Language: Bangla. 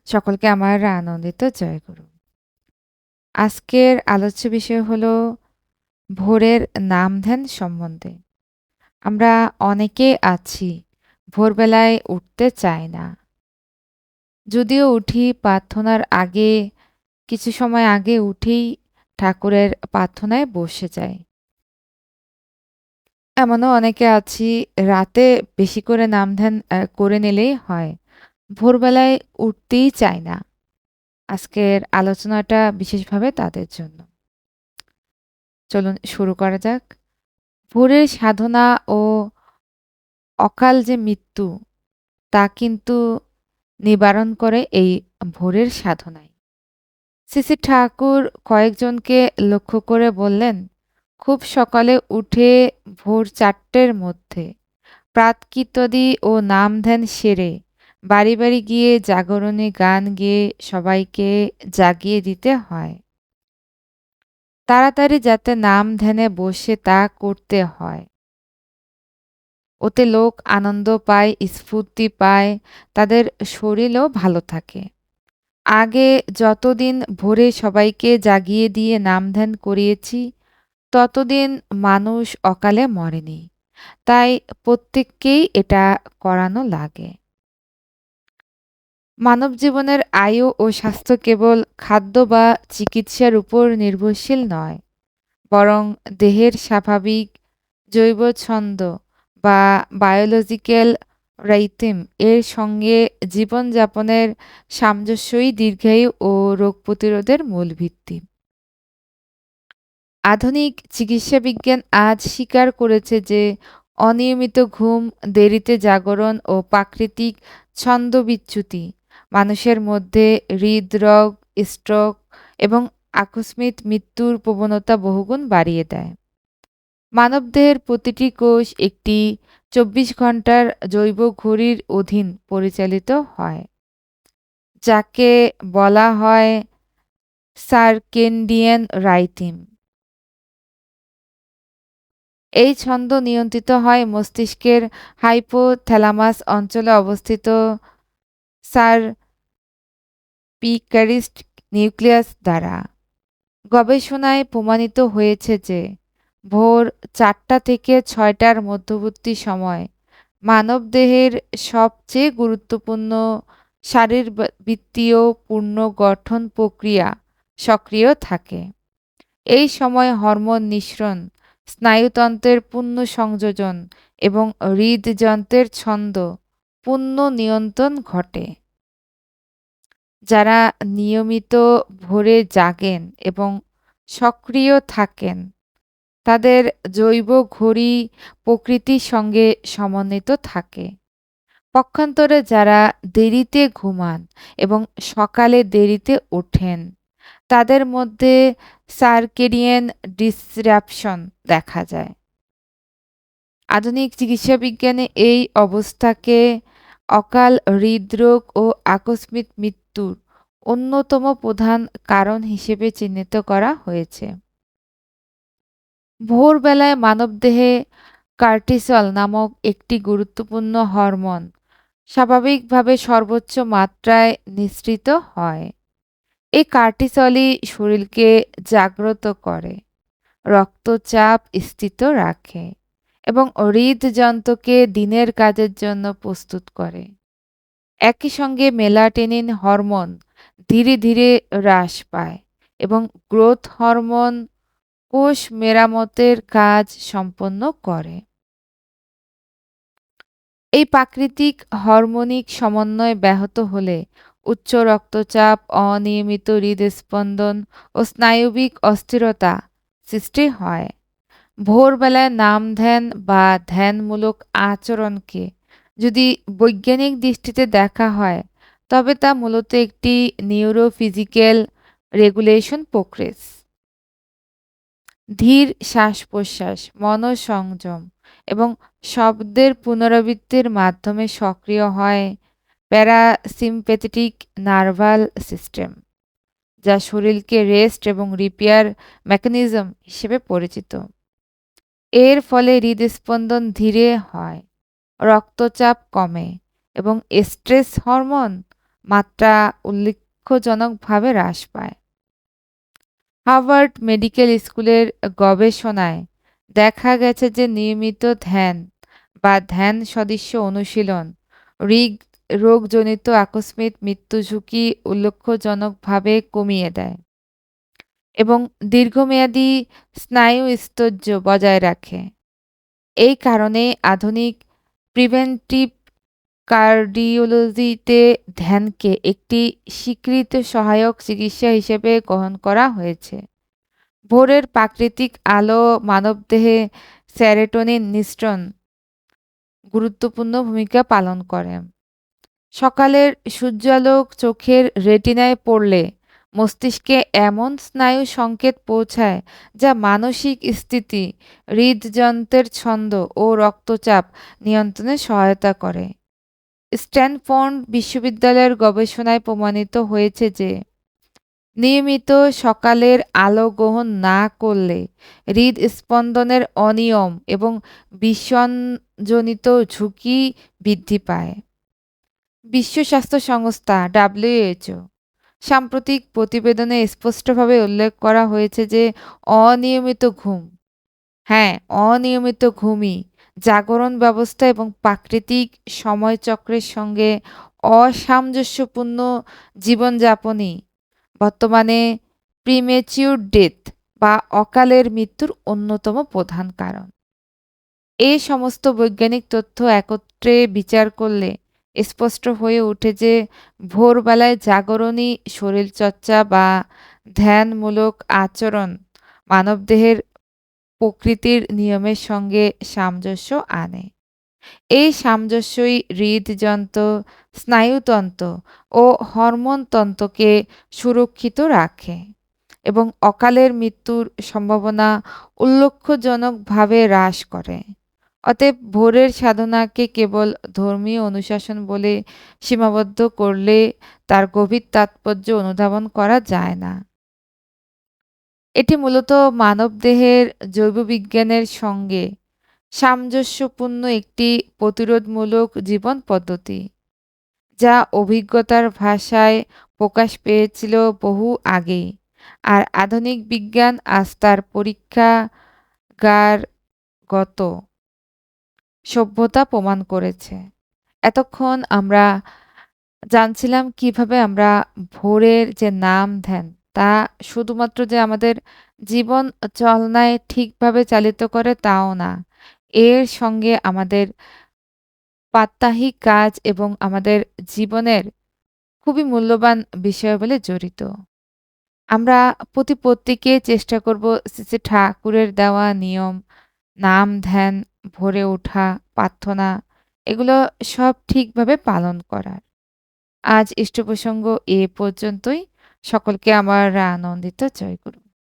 সকলকে আমার আনন্দিত জয়গুরু। আজকের আলোচ্য বিষয় হলো ভোরের নাম ধ্যান সম্বন্ধে। আমরা অনেকে আছি ভোরবেলায় উঠতে চাই না। যদিও উঠি প্রার্থনার আগে, কিছু সময় আগে উঠেই ঠাকুরের প্রার্থনায় বসে যাই। এমনও অনেকে আছি রাতে বেশি করে নাম ধ্যান করে নিলেই হয়। ভোরবেলায় উঠতেই চায় না। আজকের আলোচনাটা বিশেষভাবে তাদের জন্য। চলুন শুরু করা যাক। ভোরের সাধনা ও অকাল যে মৃত্যু তা কিন্তু নিবারণ করে এই ভোরের সাধনায়। শ্রী শ্রী ঠাকুর কয়েকজনকে লক্ষ্য করে বললেন, খুব সকালে উঠে ভোর 4টের মধ্যে প্রাতকীর্তনী ও নাম ধ্যান সেরে বাড়ি বাড়ি গিয়ে জাগরণী গান গেয়ে সবাইকে জাগিয়ে দিতে হয়। তাড়াতাড়ি যাতে নাম ধ্যানে বসে তা করতে হয়। ওতে লোক আনন্দ পায়, স্ফূর্তি পায়, তাদের শরীরও ভালো থাকে। আগে যতদিন ভোরে সবাইকে জাগিয়ে দিয়ে নাম ধ্যান করিয়েছি, ততদিন মানুষ অকালে মরেনি। তাই প্রত্যেককেই এটা করানো লাগে। মানব জীবনের আয়ু ও স্বাস্থ্য কেবল খাদ্য বা চিকিৎসার উপর নির্ভরশীল নয়, বরং দেহের স্বাভাবিক জৈব ছন্দ বা বায়োলজিক্যাল রাইথম এর সঙ্গে জীবনযাপনের সামঞ্জস্যই দীর্ঘায়ু ও রোগ প্রতিরোধের মূল ভিত্তি। আধুনিক চিকিৎসা বিজ্ঞান আজ স্বীকার করেছে যে অনিয়মিত ঘুম, দেরিতে জাগরণ ও প্রাকৃতিক ছন্দবিচ্যুতি মানুষের মধ্যে হৃদরোগ, স্ট্রোক এবং আকস্মিক মৃত্যুর প্রবণতা বহুগুণ বাড়িয়ে দেয়। মানবদেহের প্রতিটি কোষ একটি 24 ঘন্টার জৈব ঘড়ির অধীন পরিচালিত হয়, যাকে বলা হয় সার্কেডিয়ান রাইথম। এই ছন্দ নিয়ন্ত্রিত হয় মস্তিষ্কের হাইপোথ্যালামাস অঞ্চলে অবস্থিত সারপিক্যারিস্ট নিউক্লিয়াস দ্বারা। গবেষণায় প্রমাণিত হয়েছে যে ভোর 4টা থেকে 6টার মধ্যবর্তী সময় মানবদেহের সবচেয়ে গুরুত্বপূর্ণ শারীরবৃত্তীয় পুনর্গঠন প্রক্রিয়া সক্রিয় থাকে। এই সময় হরমোন নিঃসরণ, স্নায়ুতন্ত্রের পুনঃসংযোজন এবং হৃদযন্ত্রের ছন্দ পুনঃনিয়ন্ত্রণ ঘটে। যারা নিয়মিত ভোরে জাগেন এবং সক্রিয় থাকেন, তাদের জৈব ঘড়ি প্রকৃতির সঙ্গে সমন্বিত থাকে। পক্ষান্তরে যারা দেরিতে ঘুমান এবং সকালে দেরিতে ওঠেন, তাদের মধ্যে সার্কেডিয়ান ডিসরাপশন দেখা যায়। আধুনিক চিকিৎসা বিজ্ঞানে এই অবস্থাকে অকাল হৃদরোগ ও আকস্মিক মৃত্যুর অন্যতম প্রধান কারণ হিসেবে চিহ্নিত করা হয়েছে। ভোরবেলায় মানবদেহে কর্টিসল নামক একটি গুরুত্বপূর্ণ হরমোন স্বাভাবিকভাবে সর্বোচ্চ মাত্রায় নিঃসৃত হয়। এই কর্টিসলই শরীরকে জাগ্রত করে, রক্তচাপ স্থিত রাখে এবং হৃদযন্ত্রকে দিনের কাজের জন্য প্রস্তুত করে। একই সঙ্গে মেলাটোনিন হরমোন ধীরে ধীরে হ্রাস পায় এবং গ্রোথ হরমোন কোষ মেরামতের কাজ সম্পন্ন করে। এই প্রাকৃতিক হরমোনিক সমন্বয় ব্যাহত হলে উচ্চ রক্তচাপ, অনিয়মিত হৃদস্পন্দন ও স্নায়বিক অস্থিরতা সৃষ্টি হয়। ভোরবেলায় নাম ধ্যান বা ধ্যানমূলক আচরণকে যদি বৈজ্ঞানিক দৃষ্টিতে দেখা হয়, তবে তা মূলত একটি নিউরোফিজিক্যাল রেগুলেশন প্রক্রিয়া। ধীর শ্বাস-প্রশ্বাস, মনোসংযম এবং শব্দের পুনরাবৃত্তির মাধ্যমে সক্রিয় হয় প্যারাসিম্প্যাথেটিক নার্ভাল সিস্টেম, যা শরীরকে রেস্ট এবং রিপেয়ার মেকানিজম হিসেবে পরিচিত। এর ফলে হৃদস্পন্দন ধীরে হয়, রক্তচাপ কমে এবং স্ট্রেস হরমোন মাত্রা উল্লেখজনকভাবে হ্রাস পায়। হার্ভার্ড মেডিকেল স্কুলের গবেষণায় দেখা গেছে যে নিয়মিত ধ্যান বা ধ্যান সদৃশ্য অনুশীলন রিগ রোগজনিত আকস্মিক মৃত্যু ঝুঁকি উল্লেখজনকভাবে কমিয়ে দেয় এবং দীর্ঘমেয়াদী স্নায়ু স্থৈর্য বজায় রাখে। এই কারণে আধুনিক প্রিভেন্টিভ কার্ডিওলজিতে ধ্যানকে একটি স্বীকৃত সহায়ক চিকিৎসা হিসেবে গ্রহণ করা হয়েছে। ভোরের প্রাকৃতিক আলো মানবদেহে সেরোটোনিন নিঃসরণ গুরুত্বপূর্ণ ভূমিকা পালন করে। সকালের সূর্যালোক চোখের রেটিনায় পড়লে মস্তিষ্কে এমন স্নায়ু সংকেত পৌঁছায় যা মানসিক স্থিতি, হৃদযন্ত্রের ছন্দ ও রক্তচাপ নিয়ন্ত্রণে সহায়তা করে। স্ট্যানফোর্ড বিশ্ববিদ্যালয়ের গবেষণায় প্রমাণিত হয়েছে যে নিয়মিত সকালের আলো গ্রহণ না করলে হৃদস্পন্দনের অনিয়ম এবং বিষণজনিত ঝুঁকি বৃদ্ধি পায়। বিশ্ব স্বাস্থ্য সংস্থা WHO সাম্প্রতিক প্রতিবেদনে স্পষ্টভাবে উল্লেখ করা হয়েছে যে অনিয়মিত ঘুম, হ্যাঁ, অনিয়মিত ঘুমই জাগরণ ব্যবস্থা এবং প্রাকৃতিক সময়চক্রের সঙ্গে অসামঞ্জস্যপূর্ণ জীবনযাপনই বর্তমানে প্রিমেচিউর ডেথ বা অকালের মৃত্যুর অন্যতম প্রধান কারণ। এই সমস্ত বৈজ্ঞানিক তথ্য একত্রে বিচার করলে স্পষ্ট হয়ে ওঠে যে ভোরবেলায় জাগরণই শরীরচর্চা বা ধ্যানমূলক আচরণ মানবদেহের প্রকৃতির নিয়মের সঙ্গে সামঞ্জস্য আনে। এই সামঞ্জস্যই হৃদযন্ত্র, স্নায়ুতন্ত্র ও হরমোনতন্ত্রকে সুরক্ষিত রাখে এবং অকালের মৃত্যুর সম্ভাবনা উল্লেখজনকভাবে হ্রাস করে। অতএব ভোরের সাধনাকে কেবল ধর্মীয় অনুশাসন বলে সীমাবদ্ধ করলে তার গভীর তাৎপর্য অনুধাবন করা যায় না। এটি মূলত মানবদেহের জৈববিজ্ঞানের সঙ্গে সামঞ্জস্যপূর্ণ একটি প্রতিরোধমূলক জীবন পদ্ধতি, যা অভিজ্ঞতার ভাষায় প্রকাশ পেয়েছিল বহু আগেই, আর আধুনিক বিজ্ঞান আজ তার পরীক্ষাগারগত সভ্যতা প্রমাণ করেছে। এতক্ষণ আমরা জানছিলাম কিভাবে আমরা ভোরের যে নাম ধ্যান তা শুধুমাত্র যে আমাদের জীবন চলনায় ঠিকভাবে চালিত করে তাও না, এর সঙ্গে আমাদের প্রাত্যহিক কাজ এবং আমাদের জীবনের খুবই মূল্যবান বিষয়াবলী জড়িত। আমরা প্রত্যেকে চেষ্টা করব শ্রী শ্রী ঠাকুরের দেওয়া নিয়ম, নাম ধ্যান, ভোরে ওঠা, প্রার্থনা এগুলো সব ঠিকভাবে পালন করার। আজ ইষ্ট প্রসঙ্গ এ পর্যন্তই। সকলকে আমার আনন্দিত জয়গুরু।